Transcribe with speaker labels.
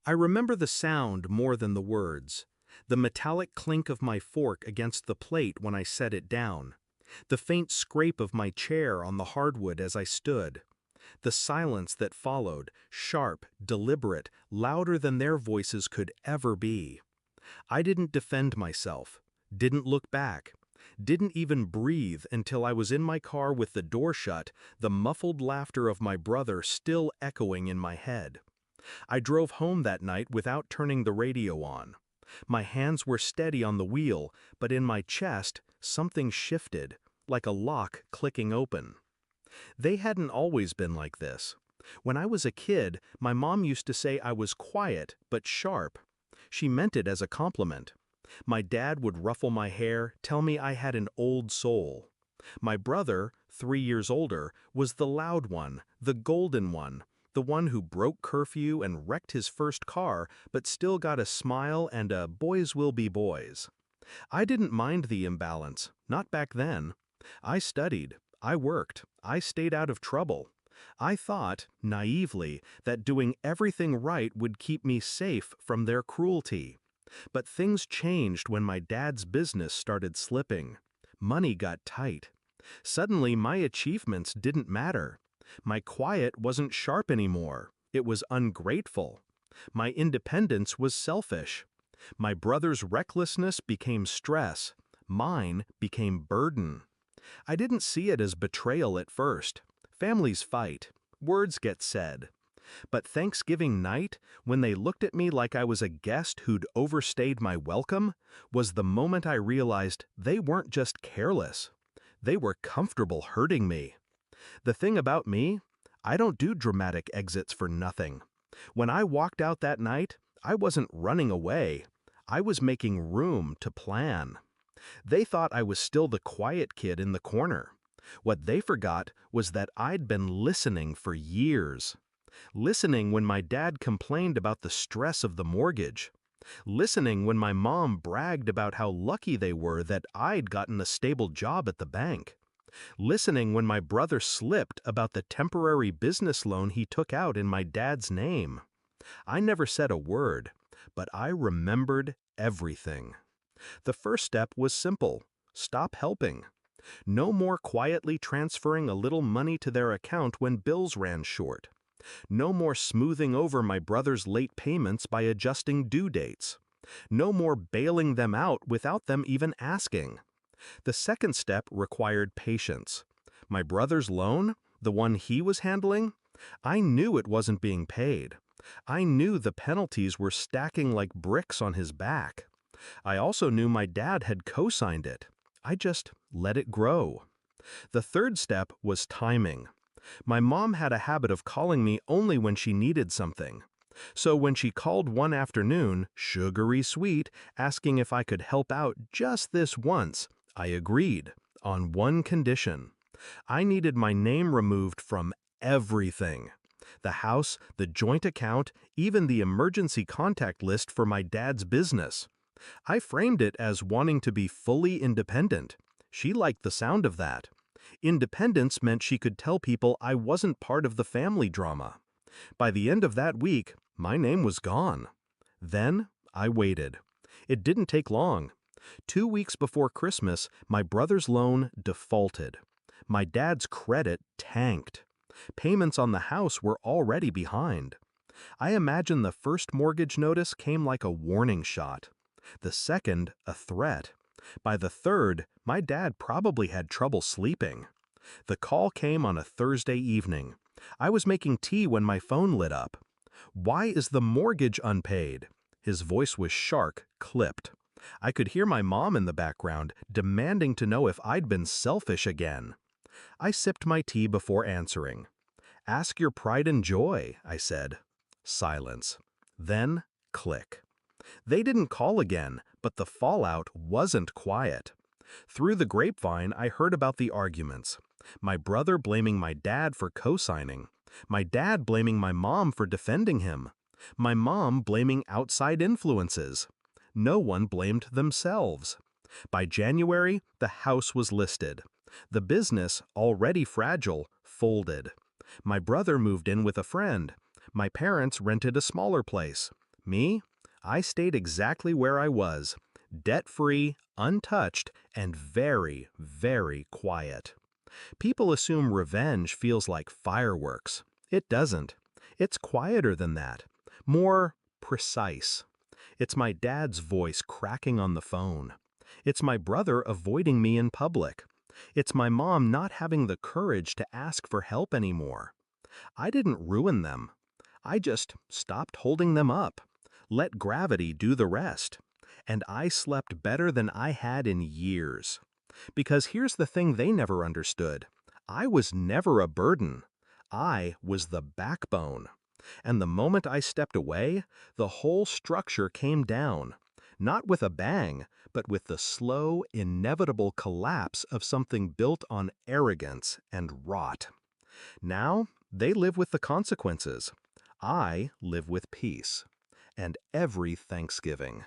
Speaker 1: I remember the sound more than the words. The metallic clink of my fork against the plate when I set it down. The faint scrape of my chair on the hardwood as I stood. The silence that followed, sharp, deliberate, louder than their voices could ever be. I didn't defend myself, didn't look back, didn't even breathe until I was in my car with the door shut, the muffled laughter of my brother still echoing in my head. I drove home that night without turning the radio on. My hands were steady on the wheel, but in my chest, something shifted, like a lock clicking open. They hadn't always been like this. When I was a kid, my mom used to say I was quiet but sharp. She meant it as a compliment. My dad would ruffle my hair, tell me I had an old soul. My brother, 3 years older, was the loud one, the golden one, the one who broke curfew and wrecked his first car but still got a smile and a boys will be boys. I didn't mind the imbalance, not back then. I studied, I worked, I stayed out of trouble. I thought, naively, that doing everything right would keep me safe from their cruelty. But things changed when my dad's business started slipping. Money got tight. Suddenly my achievements didn't matter. My quiet wasn't sharp anymore. It was ungrateful. My independence was selfish. My brother's recklessness became stress. Mine became burden. I didn't see it as betrayal at first. Families fight. Words get said. But Thanksgiving night, when they looked at me like I was a guest who'd overstayed my welcome, was the moment I realized they weren't just careless. They were comfortable hurting me. The thing about me, I don't do dramatic exits for nothing. When I walked out that night, I wasn't running away. I was making room to plan. They thought I was still the quiet kid in the corner. What they forgot was that I'd been listening for years. Listening when my dad complained about the stress of the mortgage. Listening when my mom bragged about how lucky they were that I'd gotten a stable job at the bank. Listening when my brother slipped about the temporary business loan he took out in my dad's name. I never said a word, but I remembered everything. The first step was simple. Stop helping. No more quietly transferring a little money to their account when bills ran short. No more smoothing over my brother's late payments by adjusting due dates. No more bailing them out without them even asking. The second step required patience. My brother's loan, the one he was handling, I knew it wasn't being paid. I knew the penalties were stacking like bricks on his back. I also knew my dad had co-signed it. I just let it grow. The third step was timing. My mom had a habit of calling me only when she needed something. So when she called one afternoon, sugary sweet, asking if I could help out just this once, I agreed, on one condition. I needed my name removed from everything. The house, the joint account, even the emergency contact list for my dad's business. I framed it as wanting to be fully independent. She liked the sound of that. Independence meant she could tell people I wasn't part of the family drama. By the end of that week, my name was gone. Then I waited. It didn't take long. 2 weeks before Christmas, my brother's loan defaulted. My dad's credit tanked. Payments on the house were already behind. I imagine the first mortgage notice came like a warning shot. The second, a threat. By the third, my dad probably had trouble sleeping. The call came on a Thursday evening. I was making tea when my phone lit up. "Why is the mortgage unpaid?" His voice was sharp, clipped. I could hear my mom in the background, demanding to know if I'd been selfish again. I sipped my tea before answering. "Ask your pride and joy," I said. Silence. Then, click. They didn't call again, but the fallout wasn't quiet. Through the grapevine, I heard about the arguments. My brother blaming my dad for co-signing. My dad blaming my mom for defending him. My mom blaming outside influences. No one blamed themselves. By January, the house was listed. The business, already fragile, folded. My brother moved in with a friend. My parents rented a smaller place. Me? I stayed exactly where I was, debt-free, untouched, and very, very quiet. People assume revenge feels like fireworks. It doesn't. It's quieter than that. More precise. It's my dad's voice cracking on the phone. It's my brother avoiding me in public. It's my mom not having the courage to ask for help anymore. I didn't ruin them. I just stopped holding them up. Let gravity do the rest. And I slept better than I had in years. Because here's the thing they never understood. I was never a burden. I was the backbone. And the moment I stepped away, the whole structure came down. Not with a bang, but with the slow, inevitable collapse of something built on arrogance and rot. Now, they live with the consequences. I live with peace. And every Thanksgiving.